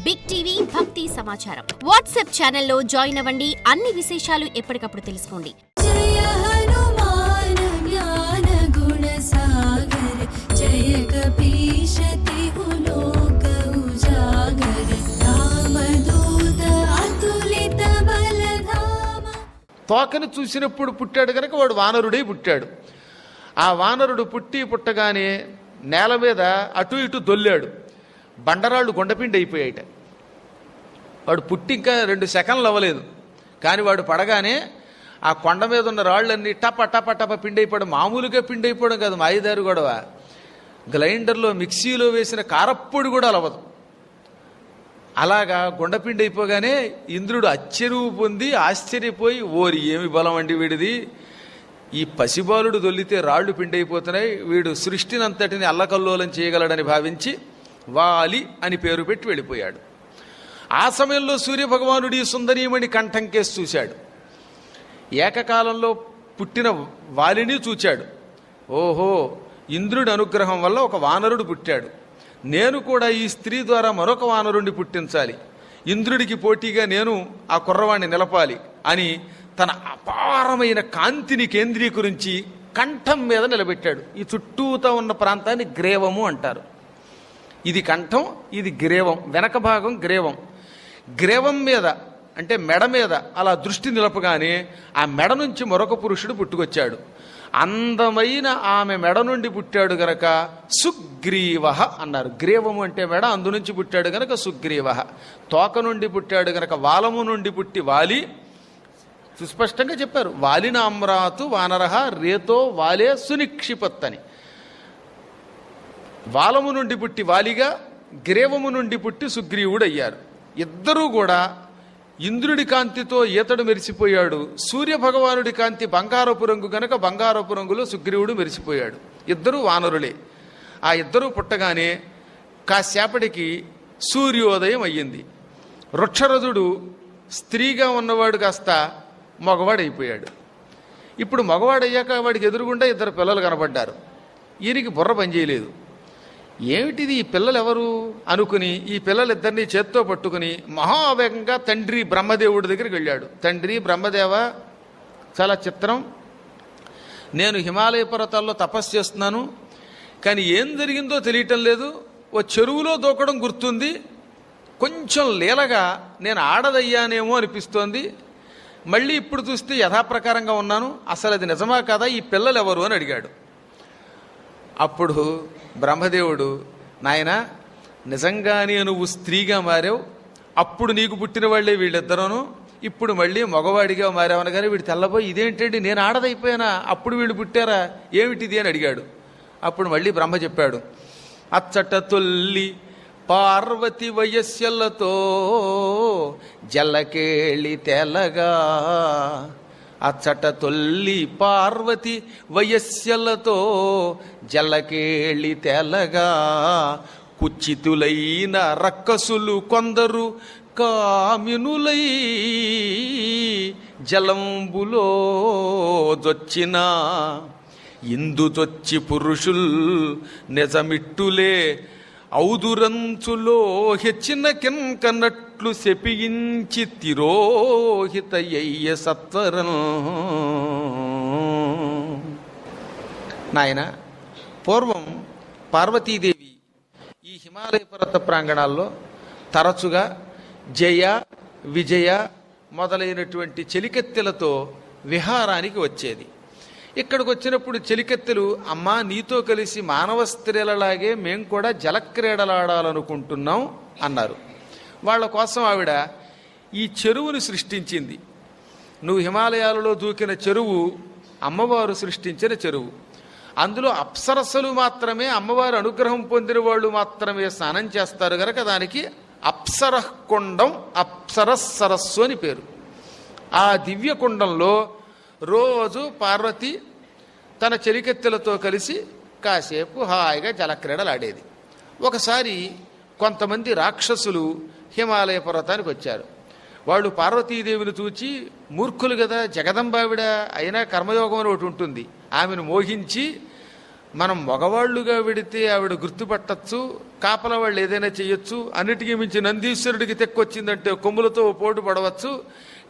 Big TV భక్తి సమాచారం WhatsApp ఛానల్లో జాయిన్ అవ్వండి. అన్ని విశేషాలు ఎప్పటికప్పుడు తెలుసుకోండి. జయ హనుమాన్ జ్ఞాన గుణ సాగర జయ కపీశ తిహు లోక ఉజాగర రామదూత అతులిత బలధామ. తోకని చూసినప్పుడు పుట్టాడు కనుక వాడు వానరుడై పుట్టాడు. ఆ వానరుడు పుట్టగానే నేల మీద అటు ఇటు దొల్లాడు. బండరాళ్ళు గుండపిండి అయిపోయాయిట. వాడు పుట్టి ఇంకా 2 సెకండ్లు అవ్వలేదు, కానీ వాడు పడగానే ఆ కొండ మీద ఉన్న రాళ్ళన్నీ టప టప టప పిండి అయిపోవడం. మామూలుగా పిండి అయిపోవడం కాదు, మాయిదారు గొడవ. గ్రైండర్లో మిక్సీలో వేసిన కారప్పొడి కూడా అలవదు. అలాగా గుండపిండి అయిపోగానే ఇంద్రుడు అచ్చెరువు పొంది ఆశ్చర్యపోయి, ఓరి ఏమి బలం అండి వీడిది, ఈ పసిబాలుడు దొల్లితే రాళ్ళు పిండి అయిపోతున్నాయి, వీడు సృష్టినంతటిని అల్లకల్లోలం చేయగలడని భావించి వాలి అని పేరు పెట్టి వెళ్ళిపోయాడు. ఆ సమయంలో సూర్యభగవానుడి సుందరీమణి కంఠం కేసి చూశాడు. ఏకకాలంలో పుట్టిన వాలిని చూచాడు. ఓహో, ఇంద్రుడి అనుగ్రహం వల్ల ఒక వానరుడు పుట్టాడు. నేను కూడా ఈ స్త్రీ ద్వారా మరొక వానరుణ్ణి పుట్టించాలి, ఇంద్రుడికి పోటీగా నేను ఆ కుర్రవాణ్ణి నిలపాలి అని తన అపారమైన కాంతిని కేంద్రీకరించి కంఠం మీద నిలబెట్టాడు. ఈ చుట్టూతా ఉన్న ప్రాంతాన్ని గ్రేవము అంటారు. ఇది కంఠం, ఇది గ్రేవం, వెనక భాగం గ్రేవం. గ్రేవం మీద అంటే మెడ మీద అలా దృష్టి నిలపగానే ఆ మెడ నుంచి మరొక పురుషుడు పుట్టుకొచ్చాడు. అందమైన ఆమె మెడ నుండి పుట్టాడు గనక సుగ్రీవ అన్నారు. గ్రీవము అంటే మెడ, అందు నుంచి పుట్టాడు గనక సుగ్రీవ. తోక నుండి పుట్టాడు గనక వాలము నుండి పుట్టి వాలి. సుస్పష్టంగా చెప్పారు, వాలినామ్రాతు వానరహ రేతో వాలే సునిక్షిపత్తని. వాలము నుండి పుట్టి వాలిగా, గ్రీవము నుండి పుట్టి సుగ్రీవుడు అయ్యారు. ఇద్దరూ కూడా ఇంద్రుడి కాంతితో ఈతడు మెరిసిపోయాడు. సూర్యభగవానుడి కాంతి బంగారపు రంగు గనక బంగారపు రంగులో సుగ్రీవుడు మెరిసిపోయాడు. ఇద్దరూ వానరులే. ఆ ఇద్దరూ పుట్టగానే కాసేపటికి సూర్యోదయం అయ్యింది. వృక్షరథుడు స్త్రీగా ఉన్నవాడు కాస్త మగవాడైపోయాడు. ఇప్పుడు మగవాడయ్యాక వాడికి ఎదురుగుండా 2 పిల్లలు కనబడ్డారు. ఈయనకి బుర్ర పనిచేయలేదు. ఏమిటిది, ఈ పిల్లలు ఎవరు అనుకుని ఈ పిల్లలిద్దరినీ చేత్తో పట్టుకుని మహావేగంగా తండ్రి బ్రహ్మదేవుడి దగ్గరికి వెళ్ళాడు. తండ్రి బ్రహ్మదేవ, చాలా చిత్రం, నేను హిమాలయ పర్వతాల్లో తపస్సు చేస్తున్నాను, కానీ ఏం జరిగిందో తెలియటం లేదు. ఓ చెరువులో దూకడం గుర్తుంది, కొంచెం లీలగా నేను ఆడదయ్యానేమో అనిపిస్తోంది, మళ్ళీ ఇప్పుడు చూస్తే యథాప్రకారంగా ఉన్నాను, అసలు అది నిజమా కాదా, ఈ పిల్లలు ఎవరు అని అడిగాడు. అప్పుడు బ్రహ్మదేవుడు, నాయనా, నిజంగానే నువ్వు స్త్రీగా మారావు, అప్పుడు నీకు పుట్టిన వాళ్ళే వీళ్ళిద్దరూను, ఇప్పుడు మళ్ళీ మగవాడిగా మారావనగానే వీడు తెల్లబోయి, ఇదేంటండి నేను ఆడదైపోయానా, అప్పుడు వీళ్ళు పుట్టారా, ఏమిటిది అని అడిగాడు. అప్పుడు మళ్ళీ బ్రహ్మ చెప్పాడు, అచ్చట తొల్లి పార్వతి వయస్సులతో జల్లకేళి తెలగా. అచ్చట తొల్లి పార్వతి వయస్సులతో జల్లకేళి తెలగా. కుచితులైన రక్కసులు కొందరు కామినులై జలంబులో జొచ్చిన ఇందుచొచ్చి పురుషుల్ నిజమిట్టులే ఔదురంచులో హెచ్చిన కింకన్నట్లు శపించి తిరోహితయ్య సత్వరం. నాయన, పూర్వం పార్వతీదేవి ఈ హిమాలయ పర్వత ప్రాంగణాల్లో తరచుగా జయ, విజయ మొదలైనటువంటి చెలికత్తెలతో విహారానికి వచ్చేది. ఇక్కడికి వచ్చినప్పుడు చెలికత్తెలు, అమ్మా నీతో కలిసి మానవ స్త్రీలలాగే మేము కూడా జలక్రీడలాడాలనుకుంటున్నాం అన్నారు. వాళ్ళ కోసం ఆవిడ ఈ చెరువుని సృష్టించింది. నువ్వు హిమాలయాలలో దూకిన చెరువు అమ్మవారు సృష్టించిన చెరువు. అందులో అప్సరస్సులు మాత్రమే, అమ్మవారి అనుగ్రహం పొందిన వాళ్ళు మాత్రమే స్నానం చేస్తారు కనుక దానికి అప్సరకుండం, అప్సరస్సరస్సు అని పేరు. ఆ దివ్య కుండంలో రోజు పార్వతి తన చెలికెత్తెలతో కలిసి కాసేపు హాయిగా జలక్రీడలు ఆడేది. ఒకసారి కొంతమంది రాక్షసులు హిమాలయ పర్వతానికి వచ్చారు. వాళ్ళు పార్వతీదేవిని చూచి, మూర్ఖులు కదా, జగదంబావిడ అయినా కర్మయోగం అని ఒకటి ఉంటుంది, ఆమెను మోహించి మనం మగవాళ్ళుగా వెడితే ఆవిడ గుర్తుపట్టచ్చు, కాపల వాళ్ళు ఏదైనా చేయొచ్చు, అన్నిటికీ మించి నందీశ్వరుడికి తెక్కొచ్చిందంటే కొమ్ములతో పోటు పడవచ్చు.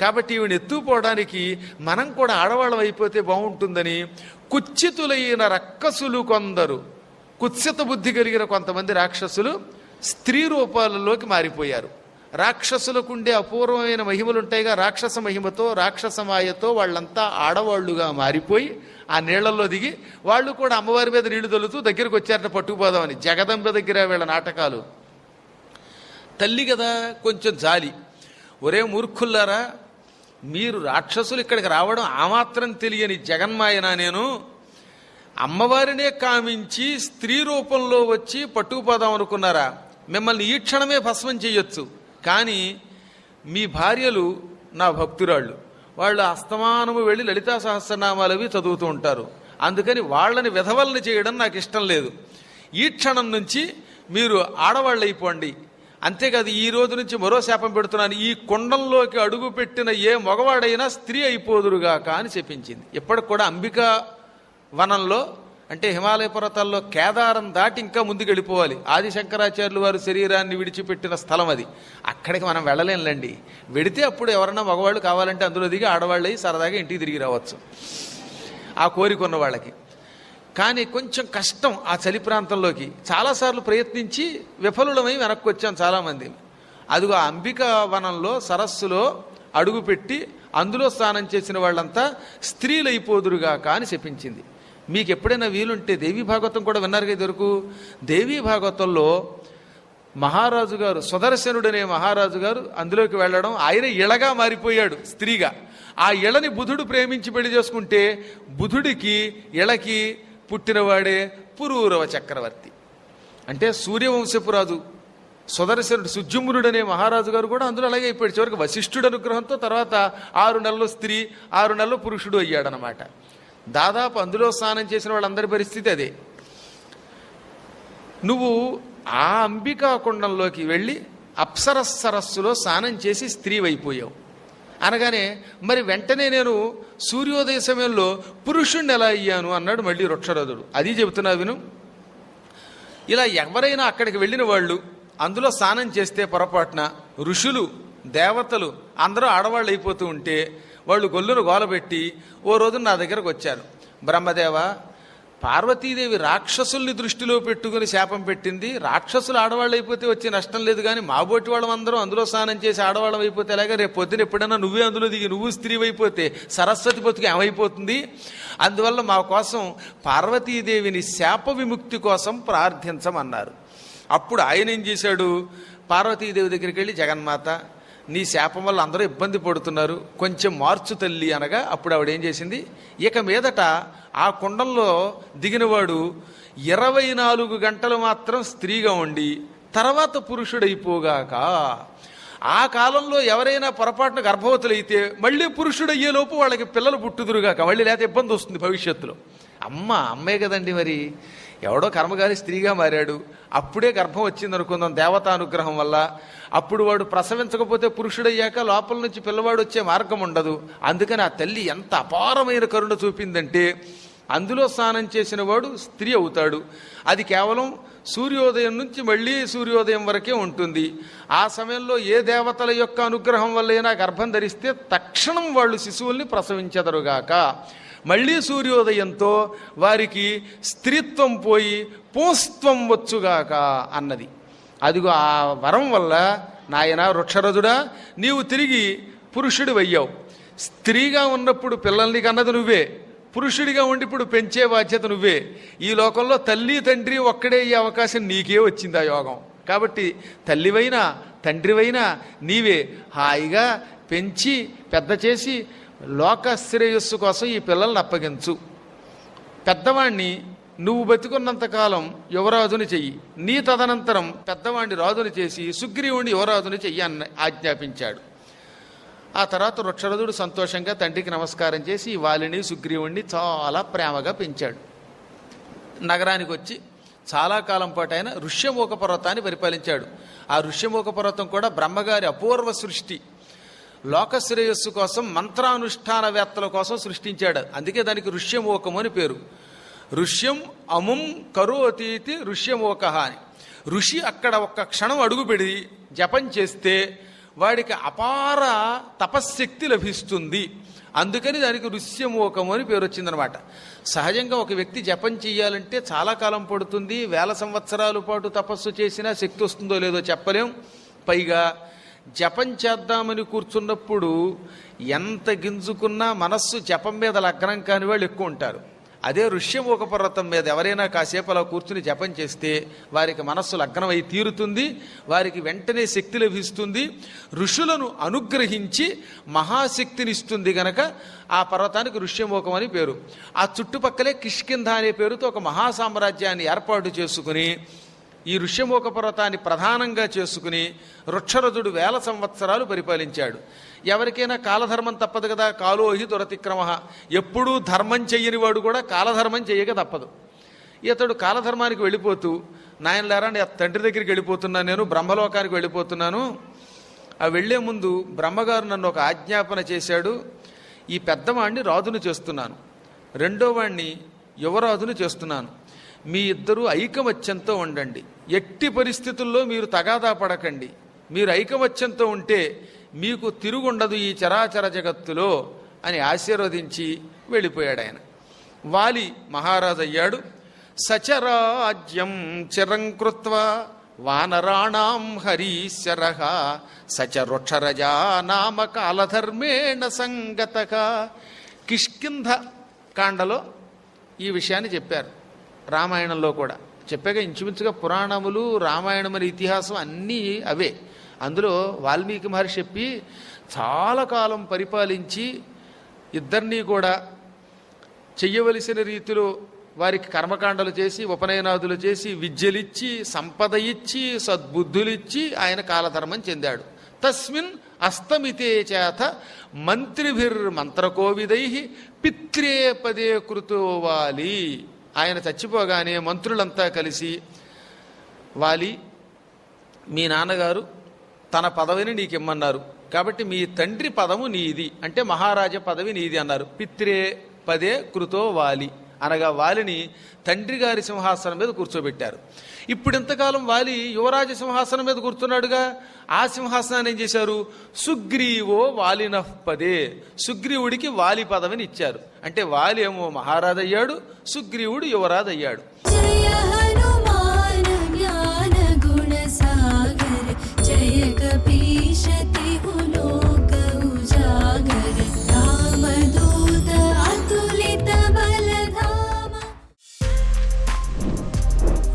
కాబట్టి ఈవిని ఎత్తుపోవడానికి మనం కూడా ఆడవాళ్ళం అయిపోతే బాగుంటుందని కుత్సితులైన రక్కసులు కొందరు, కుత్సిత బుద్ధి కలిగిన కొంతమంది రాక్షసులు స్త్రీ రూపాలలోకి మారిపోయారు. రాక్షసులకుండే అపూర్వమైన మహిమలుంటాయిగా, రాక్షస మహిమతో రాక్షస మాయతో వాళ్ళంతా ఆడవాళ్లుగా మారిపోయి ఆ నీళ్లలో దిగి వాళ్ళు కూడా అమ్మవారి మీద నీళ్లు తొలుతూ దగ్గరికి వచ్చారట పట్టుకుపోదామని. జగదంబ దగ్గర వీళ్ళ నాటకాలు. తల్లి కదా కొంచెం జాలి, ఒరే మూర్ఖుల్లారా, మీరు రాక్షసులు ఇక్కడికి రావడం ఆ మాత్రం తెలియని జగన్మాయనా నేను? అమ్మవారినే కామించి స్త్రీ రూపంలో వచ్చి పట్టుకుపోదాం అనుకున్నారా? మిమ్మల్ని ఈ క్షణమే భస్మం చెయ్యొచ్చు, కానీ మీ భార్యలు నా భక్తురాళ్ళు, వాళ్ళు అస్తమానము వెళ్ళి లలితా సహస్రనామాలు అవి చదువుతూ ఉంటారు. అందుకని వాళ్ళని విధవల్ని చేయడం నాకు ఇష్టం లేదు. ఈ క్షణం నుంచి మీరు ఆడవాళ్ళు అయిపోండి. అంతేకాదు ఈ రోజు నుంచి మరో శాపం పెడుతున్నాను, ఈ కుండంలోకి అడుగు పెట్టిన ఏ మగవాడైనా స్త్రీ అయిపోదురుగాక అని చెప్పించింది. ఇప్పటికి కూడా అంబికా వనంలో అంటే హిమాలయ పర్వతాల్లో కేదారం దాటి ఇంకా ముందుకు వెళ్ళిపోవాలి. ఆది శంకరాచార్యులు వారు శరీరాన్ని విడిచిపెట్టిన స్థలం అది. అక్కడికి మనం వెళ్ళలేంలండి. వెడితే అప్పుడు ఎవరన్నా మగవాళ్ళు కావాలంటే అందులో దిగి ఆడవాళ్ళయి సరదాగా ఇంటికి తిరిగి రావచ్చు ఆ కోరిక ఉన్న వాళ్ళకి. కానీ కొంచెం కష్టం ఆ చలి ప్రాంతంలోకి. చాలాసార్లు ప్రయత్నించి విఫలులమై వెనక్కి వచ్చాం చాలామంది. అదిగో ఆ అంబికా వనంలో సరస్సులో అడుగుపెట్టి అందులో స్నానం చేసిన వాళ్ళంతా స్త్రీలైపోదురుగాక అని చెప్పించింది. మీకు ఎప్పుడైనా వీలుంటే దేవీ భాగవతం కూడా విన్నారుగా ఇదివరకు. దేవీ భాగవతంలో మహారాజు గారు సుదర్శనుడనే మహారాజు గారు అందులోకి వెళ్ళడం, ఆయన ఇళగా మారిపోయాడు స్త్రీగా. ఆ ఇళని బుధుడు ప్రేమించి పెళ్లి చేసుకుంటే బుధుడికి ఇళకి పుట్టినవాడే పురూరవ చక్రవర్తి. అంటే సూర్యవంశపు రాజు సుదర్శనుడు సుజుమ్నుడనే మహారాజు గారు కూడా అందులో అలాగే అయిపోయాడు. చివరికి వశిష్ఠుడు అనుగ్రహంతో తర్వాత 6 నెలలు స్త్రీ 6 నెలలు పురుషుడు అయ్యాడనమాట. దాదాపు అందులో స్నానం చేసిన వాళ్ళందరి పరిస్థితి అదే. నువ్వు ఆ అంబికా కుండంలోకి వెళ్ళి అప్సరస్ సరస్సులో స్నానం చేసి స్త్రీ అయిపోయావు అనగానే మరి వెంటనే నేను సూర్యోదయ సమయంలో పురుషుణ్ణి ఎలా అయ్యాను అన్నాడు మళ్ళీ వృక్షరథుడు. అది చెబుతున్నా విను. ఇలా ఎవరైనా అక్కడికి వెళ్ళిన వాళ్ళు అందులో స్నానం చేస్తే పొరపాటున ఋషులు దేవతలు అందరూ ఆడవాళ్ళు అయిపోతూ ఉంటే వాళ్ళు గొల్లును గోలబెట్టి ఓ రోజు నా దగ్గరకు వచ్చారు. బ్రహ్మదేవ, పార్వతీదేవి రాక్షసుల్ని దృష్టిలో పెట్టుకుని శాపం పెట్టింది. రాక్షసులు ఆడవాళ్ళు అయిపోతే వచ్చే నష్టం లేదు, కానీ మా బోటి వాళ్ళం అందరూ అందులో స్నానం చేసి ఆడవాళ్ళం అయిపోతే అలాగే రేపు పొద్దున ఎప్పుడైనా నువ్వే అందులో దిగి నువ్వు స్త్రీ అయిపోతే సరస్వతి బతుకు ఏమైపోతుంది? అందువల్ల మా కోసం పార్వతీదేవిని శాప విముక్తి కోసం ప్రార్థించమన్నారు. అప్పుడు ఆయన ఏం చేశాడు, పార్వతీదేవి దగ్గరికి వెళ్ళి జగన్మాత, నీ శాపం వల్ల అందరూ ఇబ్బంది పడుతున్నారు, కొంచెం మార్చు తల్లి అనగా అప్పుడు ఆవిడ ఏం చేసింది, ఇక మీదట ఆ కుండంలో దిగినవాడు 24 గంటలు మాత్రం స్త్రీగా ఉండి తర్వాత పురుషుడైపోగాక. ఆ కాలంలో ఎవరైనా పొరపాటున గర్భవతులైతే మళ్ళీ పురుషుడయ్యేలోపు వాళ్ళకి పిల్లలు పుట్టుదురుగాక, మళ్ళీ లేకపోతే ఇబ్బంది వస్తుంది భవిష్యత్తులో. అమ్మే కదండి, మరి ఎవడో కర్మగారి స్త్రీగా మారాడు, అప్పుడే గర్భం వచ్చింది అనుకుందాం దేవతానుగ్రహం వల్ల. అప్పుడు వాడు ప్రసవించకపోతే పురుషుడయ్యాక లోపల నుంచి పిల్లవాడు వచ్చే మార్గం ఉండదు. అందుకని ఆ తల్లి ఎంత అపారమైన కరుణ చూపిందంటే అందులో స్నానం చేసిన వాడు స్త్రీ అవుతాడు. అది కేవలం సూర్యోదయం నుంచి మళ్ళీ సూర్యోదయం వరకే ఉంటుంది. ఆ సమయంలో ఏ దేవతల యొక్క అనుగ్రహం వల్లైనా గర్భం ధరిస్తే తక్షణం వాళ్ళు శిశువుల్ని ప్రసవించెదరుగాక. మళ్ళీ సూర్యోదయంతో వారికి స్త్రీత్వం పోయి పూస్త్వం వచ్చుగాక అన్నది. అదిగో ఆ వరం వల్ల నాయన వృక్షరథుడా, నీవు తిరిగి పురుషుడి అయ్యావు. స్త్రీగా ఉన్నప్పుడు పిల్లల్ని కన్నది నువ్వే, పురుషుడిగా ఉండి ఇప్పుడు పెంచే బాధ్యత నువ్వే. ఈ లోకంలో తల్లి తండ్రి ఒక్కడే అయ్యే అవకాశం నీకే వచ్చింది ఆ యోగం. కాబట్టి తల్లివైనా తండ్రివైనా నీవే హాయిగా పెంచి పెద్ద చేసి లోక శ్రేయస్సు కోసం ఈ పిల్లల్ని అప్పగించు. పెద్దవాణ్ణి నువ్వు బతికున్నంతకాలం యువరాజుని చెయ్యి, నీ తదనంతరం పెద్దవాణ్ణి రాజుని చేసి సుగ్రీవుని యువరాజుని చెయ్యి అని ఆజ్ఞాపించాడు. ఆ తర్వాత వృక్షరథుడు సంతోషంగా తండ్రికి నమస్కారం చేసి వాలిని సుగ్రీవుణ్ణి చాలా ప్రేమగా పెంచాడు. నగరానికి వచ్చి చాలా కాలం పాటు ఆయన ఋష్యమూక పర్వతాన్ని పరిపాలించాడు. ఆ ఋష్యమూక పర్వతం కూడా బ్రహ్మగారి అపూర్వ సృష్టి. లోకశ్రేయస్సు కోసం మంత్రానుష్ఠానవేత్తల కోసం సృష్టించాడు. అందుకే దానికి ఋష్యమూకము అని పేరు. ఋష్యం అముం కరోతీతి ఋష్యమోక అని. ఋషి అక్కడ ఒక్క క్షణం అడుగుపెడి జపం చేస్తే వాడికి అపార తపశ్శక్తి లభిస్తుంది. అందుకని దానికి ఋష్యమోకము అని పేరు వచ్చిందనమాట. సహజంగా ఒక వ్యక్తి జపం చెయ్యాలంటే చాలా కాలం పడుతుంది. 1000 సంవత్సరాల పాటు తపస్సు చేసినా శక్తి వస్తుందో లేదో చెప్పలేం. పైగా జపం చేద్దామని కూర్చున్నప్పుడు ఎంత గింజుకున్నా మనస్సు జపం మీద లగ్నం కాని వాళ్ళు ఎక్కువ ఉంటారు. అదే ఋష్యమోక పర్వతం మీద ఎవరైనా కాసేపు అలా కూర్చుని జపం చేస్తే వారికి మనస్సు లగ్నమై తీరుతుంది, వారికి వెంటనే శక్తి లభిస్తుంది. ఋషులను అనుగ్రహించి మహాశక్తినిస్తుంది గనక ఆ పర్వతానికి ఋష్యమోకం అని పేరు. ఆ చుట్టుపక్కలే కిష్కింధ అనే పేరుతో ఒక మహాసామ్రాజ్యాన్ని ఏర్పాటు చేసుకుని ఈ ఋష్యమోక పర్వతాన్ని ప్రధానంగా చేసుకుని వృక్షరథుడు 1000 సంవత్సరాలు పరిపాలించాడు. ఎవరికైనా కాలధర్మం తప్పదు కదా, కాలోహి దురతిక్రమ. ఎప్పుడూ ధర్మం చెయ్యని వాడు కూడా కాలధర్మం చెయ్యక తప్పదు. ఇతడు కాలధర్మానికి వెళ్ళిపోతూ, నాయనలారా తండ్రి దగ్గరికి వెళ్ళిపోతున్నాను, నేను బ్రహ్మలోకానికి వెళ్ళిపోతున్నాను. ఆ వెళ్లే ముందు బ్రహ్మగారు నన్ను ఒక ఆజ్ఞాపన చేశాడు. ఈ పెద్దవాణ్ణి రాజును చేస్తున్నాను, రెండో వాణ్ణి యువరాజును చేస్తున్నాను. మీ ఇద్దరూ ఐకమత్యంతో ఉండండి, ఎట్టి పరిస్థితుల్లో మీరు తగాదా పడకండి. మీరు ఐకమత్యంతో ఉంటే మీకు తిరుగుండదు ఈ చరాచర జగత్తులో అని ఆశీర్వదించి వెళ్ళిపోయాడు ఆయన. వాలి మహారాజు అయ్యాడు. సచరాజ్యం చిరం కృత్వా వానరాణాం హరీశ్వర సచరుక్షరజా నామ కాలధర్మేణ సంగతక. కిష్కింధ కాండలో ఈ విషయాన్ని చెప్పారు. రామాయణంలో కూడా చెప్పాక ఇంచుమించుగా పురాణములు రామాయణం అనే ఇతిహాసం అన్నీ అవే. అందులో వాల్మీకి మహర్షి చెప్పి చాలా కాలం పరిపాలించి ఇద్దరినీ కూడా చెయ్యవలసిన రీతిలో వారికి కర్మకాండలు చేసి ఉపనయనాదులు చేసి విద్యలిచ్చి సంపద ఇచ్చి సద్బుద్ధులిచ్చి ఆయన కాలధర్మం చెందాడు. తస్మిన్ అస్తమితే చేత మంత్రిభిర్మంత్రకోవిదై పిత్రే పదే కృతో వాలి. ఆయన చచ్చిపోగానే మంత్రులంతా కలిసి, వాలి మీ నాన్నగారు తన పదవిని నీకు ఇమ్మన్నారు కాబట్టి మీ తండ్రి పదము నీది, అంటే మహారాజ పదవి నీది అన్నారు. పిత్రే పదే కృతో వాలి అనగా వాలిని తండ్రి గారి సింహాసనం మీద కూర్చోబెట్టారు. ఇప్పుడు ఇంతకాలం వాలి యువరాజ సింహాసనం మీద కూర్చున్నాడుగా, ఆ సింహాసనాన్ని ఏం చేశారు? సుగ్రీవో వాలినః పదే, సుగ్రీవుడికి వాలి పదవిని ఇచ్చారు. అంటే వాలి ఏమో మహారాజు అయ్యాడు, సుగ్రీవుడు యువరాజు అయ్యాడు. జయ హనుమాన్ జ్ఞాన గుణ సాగర జయ కపీశ తిహు లోక ఉజాగర రామదూత అతులిత బలధామ.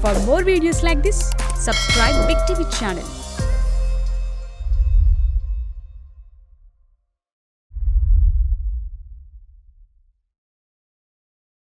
For more videos like this, subscribe Big TV channel.